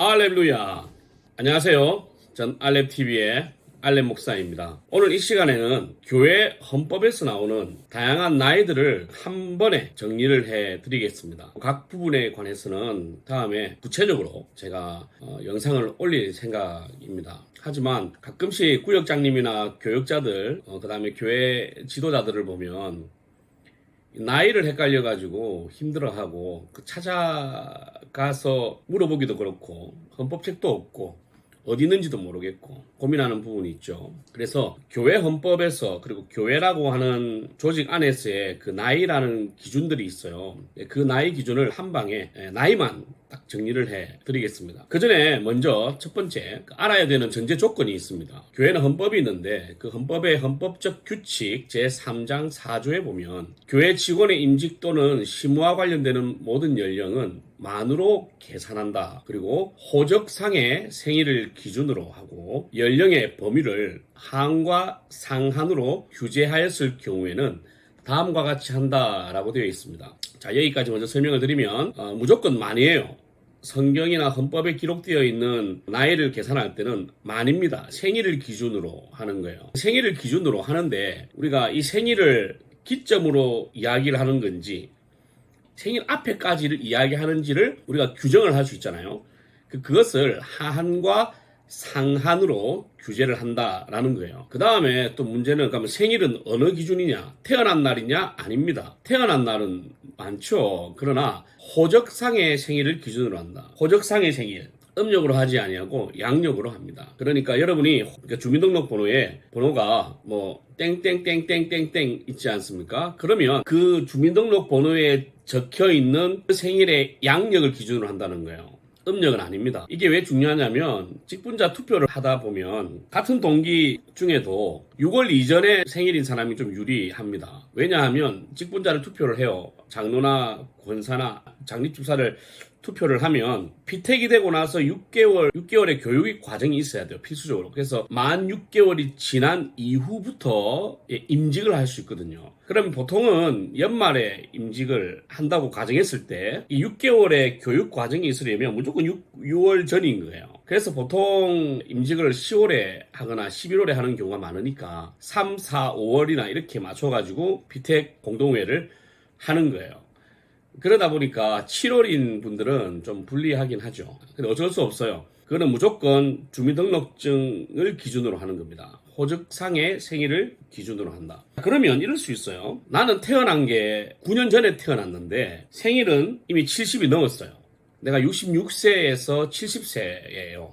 할렐루야. 안녕하세요. 전 알렙TV의 알렙 목사입니다. 오늘 이 시간에는 교회 헌법에서 나오는 다양한 나이들을 한 번에 정리를 해 드리겠습니다. 각 부분에 관해서는 다음에 구체적으로 제가 영상을 올릴 생각입니다. 하지만 가끔씩 구역장님이나 교역자들, 그 다음에 교회 지도자들을 보면 나이를 헷갈려가지고 힘들어하고 찾아가서 물어보기도 그렇고 헌법책도 없고 어디 있는지도 모르겠고 고민하는 부분이 있죠. 그래서 교회 헌법에서 그리고 교회라고 하는 조직 안에서의 그 나이라는 기준들이 있어요. 그 나이 기준을 한 방에 나이만 딱 정리를 해 드리겠습니다. 그 전에 먼저 첫 번째 알아야 되는 전제 조건이 있습니다. 교회는 헌법이 있는데 그 헌법의 헌법적 규칙 제3장 4조에 보면 교회 직원의 임직 또는 시무와 관련되는 모든 연령은 만으로 계산한다. 그리고 호적상의 생일을 기준으로 하고 연령의 범위를 하한과 상한으로 규제하였을 경우에는 다음과 같이 한다라고 되어 있습니다. 자, 여기까지 먼저 설명을 드리면 무조건 만이에요. 성경이나 헌법에 기록되어 있는 나이를 계산할 때는 만입니다. 생일을 기준으로 하는 거예요. 생일을 기준으로 하는데 우리가 이 생일을 기점으로 이야기를 하는 건지 생일 앞에까지를 이야기하는지를 우리가 규정을 할 수 있잖아요. 그것을 하한과 상한으로 규제를 한다라는 거예요. 그 다음에 또 문제는 그러면 생일은 어느 기준이냐? 태어난 날이냐? 아닙니다. 태어난 날은 많죠. 그러나 호적상의 생일을 기준으로 한다. 호적상의 생일. 음력으로 하지 아니하고 양력으로 합니다. 그러니까 여러분이 주민등록번호에 번호가 뭐 땡땡땡땡땡땡 있지 않습니까? 그러면 그 주민등록번호에 적혀 있는 생일의 양력을 기준으로 한다는 거예요. 음력은 아닙니다. 이게 왜 중요하냐면 직분자 투표를 하다 보면 같은 동기 중에도 6월 이전에 생일인 사람이 좀 유리합니다. 왜냐하면 직분자를 투표를 해요. 장로나 권사나 장립주사를 투표를 하면 피택이 되고 나서 6개월의 교육 과정이 있어야 돼요. 필수적으로. 그래서 만 6개월이 지난 이후부터 임직을 할 수 있거든요. 그럼 보통은 연말에 임직을 한다고 가정했을 때 이 6개월의 교육 과정이 있으려면 무조건 6월 전인 거예요. 그래서 보통 임직을 10월에 하거나 11월에 하는 경우가 많으니까 3, 4, 5월이나 이렇게 맞춰가지고 피택 공동회를 하는 거예요. 그러다 보니까 7월인 분들은 좀 불리하긴 하죠. 근데 어쩔 수 없어요. 그거는 무조건 주민등록증을 기준으로 하는 겁니다. 호적상의 생일을 기준으로 한다. 그러면 이럴 수 있어요. 나는 태어난 게 9년 전에 태어났는데 생일은 이미 70이 넘었어요. 내가 66세에서 70세예요.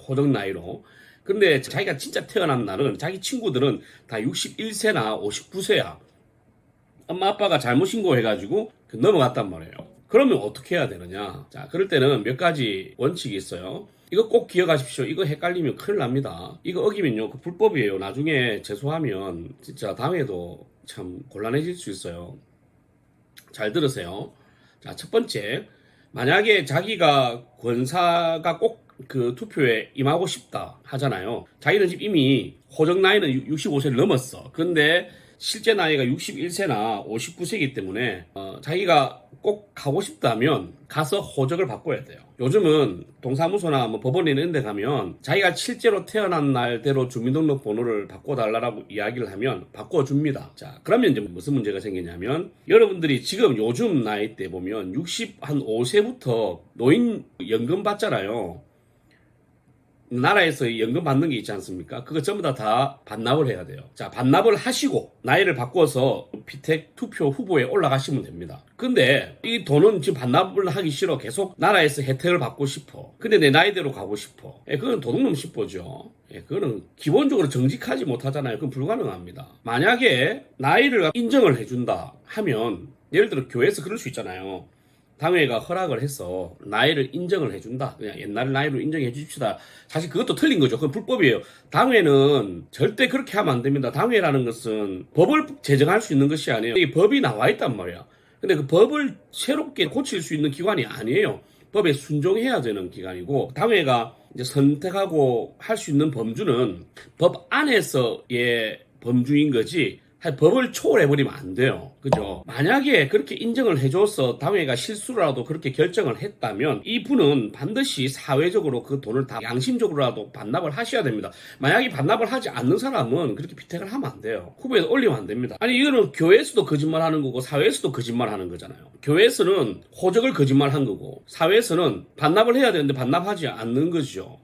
호적 나이로. 근데 자기가 진짜 태어난 날은 자기 친구들은 다 61세나 59세야. 엄마 아빠가 잘못 신고해가지고 넘어갔단 말이에요. 그러면 어떻게 해야 되느냐? 자, 그럴 때는 몇 가지 원칙이 있어요. 이거 꼭 기억하십시오. 이거 헷갈리면 큰일 납니다. 이거 어기면요, 그 불법이에요. 나중에 재소하면 진짜 다음에도 참 곤란해질 수 있어요. 잘 들으세요. 자, 첫 번째, 만약에 자기가 권사가 꼭 그 투표에 임하고 싶다 하잖아요. 자기는 지금 이미 호적 나이는 65세를 넘었어. 근데 실제 나이가 61세나 59세이기 때문에 자기가 꼭 가고 싶다면 가서 호적을 바꿔야 돼요. 요즘은 동사무소나 뭐 법원에 있는 데 가면 자기가 실제로 태어난 날대로 주민등록번호를 바꿔달라고 이야기를 하면 바꿔줍니다. 자, 그러면 이제 무슨 문제가 생기냐면 여러분들이 지금 요즘 나이 때 보면 65세부터 노인연금 받잖아요. 나라에서 연금 받는 게 있지 않습니까? 그거 전부 다 반납을 해야 돼요. 자, 반납을 하시고 나이를 바꿔서 피택 투표 후보에 올라가시면 됩니다. 근데 이 돈은 지금 반납을 하기 싫어. 계속 나라에서 혜택을 받고 싶어. 근데 내 나이대로 가고 싶어. 그건 도둑놈 싶어죠. 그거는 기본적으로 정직하지 못하잖아요. 그건 불가능합니다. 만약에 나이를 인정을 해준다 하면 예를 들어 교회에서 그럴 수 있잖아요. 당회가 허락을 해서 나이를 인정을 해준다. 그냥 옛날 나이로 인정해 주십시다. 사실 그것도 틀린 거죠. 그건 불법이에요. 당회는 절대 그렇게 하면 안 됩니다. 당회라는 것은 법을 제정할 수 있는 것이 아니에요. 이 법이 나와 있단 말이야. 근데 그 법을 새롭게 고칠 수 있는 기관이 아니에요. 법에 순종해야 되는 기관이고, 당회가 이제 선택하고 할 수 있는 범주는 법 안에서의 범주인 거지 법을 초월해버리면 안 돼요. 그죠? 만약에 그렇게 인정을 해줘서 당회가 실수라도 그렇게 결정을 했다면 이분은 반드시 사회적으로 그 돈을 다 양심적으로라도 반납을 하셔야 됩니다. 만약에 반납을 하지 않는 사람은 그렇게 피택을 하면 안 돼요. 후보에 올리면 안 됩니다. 아니 이거는 교회에서도 거짓말하는 거고 사회에서도 거짓말하는 거잖아요. 교회에서는 호적을 거짓말한 거고 사회에서는 반납을 해야 되는데 반납하지 않는 거죠.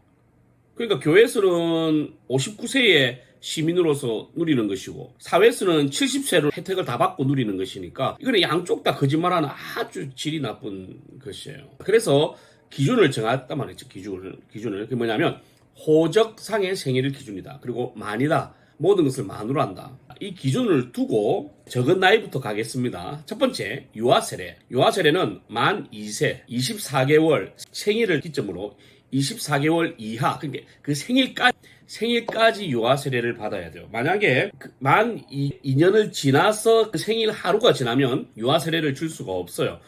그러니까 교회에서는 59세에 시민으로서 누리는 것이고 사회에서는 70세로 혜택을 다 받고 누리는 것이니까 이거는 양쪽 다 거짓말하는 아주 질이 나쁜 것이에요. 그래서 기준을 정했단 말이죠. 기준을. 그게 뭐냐면 호적상의 생일을 기준이다. 그리고 만이다. 모든 것을 만으로 한다. 이 기준을 두고 적은 나이부터 가겠습니다. 첫 번째, 유아세례. 유아세례는 만 2세, 24개월 생일을 기점으로 24개월 이하, 그러니까 그 생일까지 유아 세례를 받아야 돼요. 만약에 만 2년을 지나서 그 생일 하루가 지나면 유아 세례를 줄 수가 없어요.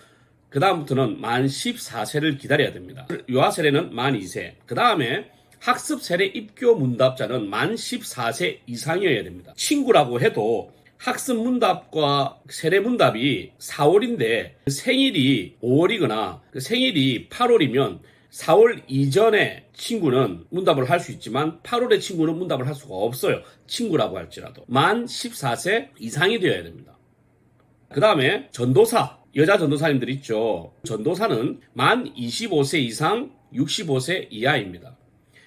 그 다음부터는 만 14세를 기다려야 됩니다. 유아 세례는 만 2세. 그 다음에 학습 세례 입교 문답자는 만 14세 이상이어야 됩니다. 친구라고 해도 학습 문답과 세례 문답이 4월인데 생일이 5월이거나 생일이 8월이면 4월 이전에 친구는 문답을 할 수 있지만 8월에 친구는 문답을 할 수가 없어요. 친구라고 할지라도. 만 14세 이상이 되어야 됩니다. 그 다음에 전도사, 여자 전도사님들 있죠. 전도사는 만 25세 이상 65세 이하입니다.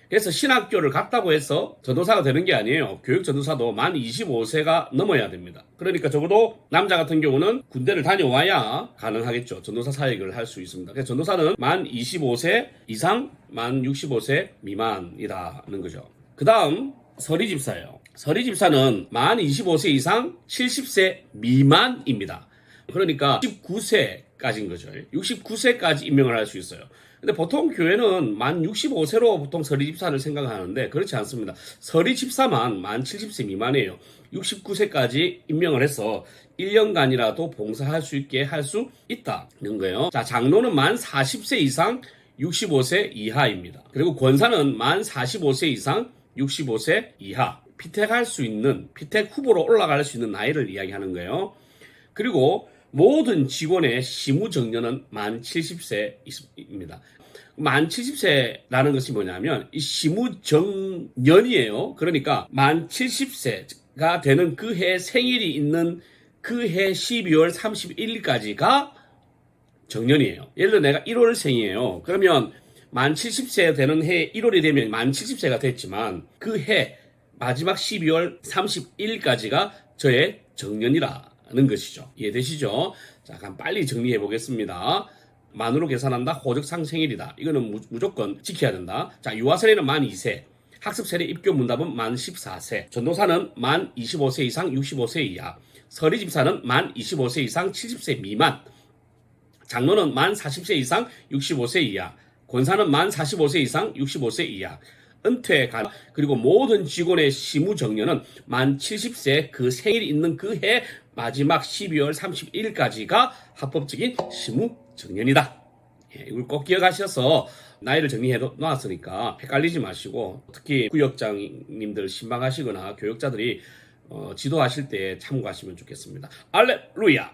그래서 신학교를 갔다고 해서 전도사가 되는 게 아니에요. 교육 전도사도 만 25세가 넘어야 됩니다. 그러니까 적어도 남자 같은 경우는 군대를 다녀와야 가능하겠죠. 전도사 사역을 할 수 있습니다. 그래서 전도사는 만 25세 이상, 만 65세 미만이라는 거죠. 그 다음 서리집사예요. 서리집사는 만 25세 이상 70세 미만입니다. 그러니까 69세까지인 거죠. 69세까지 임명을 할 수 있어요. 근데 보통 교회는 만 65세로 보통 서리집사를 생각하는데 그렇지 않습니다. 서리집사만 만 70세 미만이에요. 69세까지 임명을 해서 1년간이라도 봉사할 수 있게 할 수 있다는 거예요. 자, 장로는 만 40세 이상 65세 이하입니다. 그리고 권사는 만 45세 이상 65세 이하. 피택할 수 있는, 피택 후보로 올라갈 수 있는 나이를 이야기하는 거예요. 그리고 모든 직원의 시무정년은 만 70세입니다. 만 70세라는 것이 뭐냐면 이 시무정년이에요. 그러니까 만 70세가 되는 그 해 생일이 있는 그 해 12월 31일까지가 정년이에요. 예를 들어 내가 1월생이에요. 그러면 만 70세 되는 해 1월이 되면 만 70세가 됐지만 그 해 마지막 12월 31일까지가 저의 정년이라는 것이죠. 이해되시죠? 자, 그럼 빨리 정리해 보겠습니다. 만으로 계산한다. 호적상 생일이다. 이거는 무조건 지켜야 된다. 자, 유아세례는 만 2세. 학습세례 입교 문답은 만 14세. 전도사는 만 25세 이상 65세 이하. 서리집사는 만 25세 이상 70세 미만. 장로는 만 40세 이상 65세 이하. 권사는 만 45세 이상 65세 이하. 은퇴 간 그리고 모든 직원의 시무정년은 만 70세 그 생일이 있는 그 해 마지막 12월 31일까지가 합법적인 시무정년이다. 예, 이걸 꼭 기억하셔서 나이를 정리해 놓았으니까 헷갈리지 마시고 특히 구역장님들 신방하시거나 교역자들이 지도하실 때 참고하시면 좋겠습니다. 알렐루야!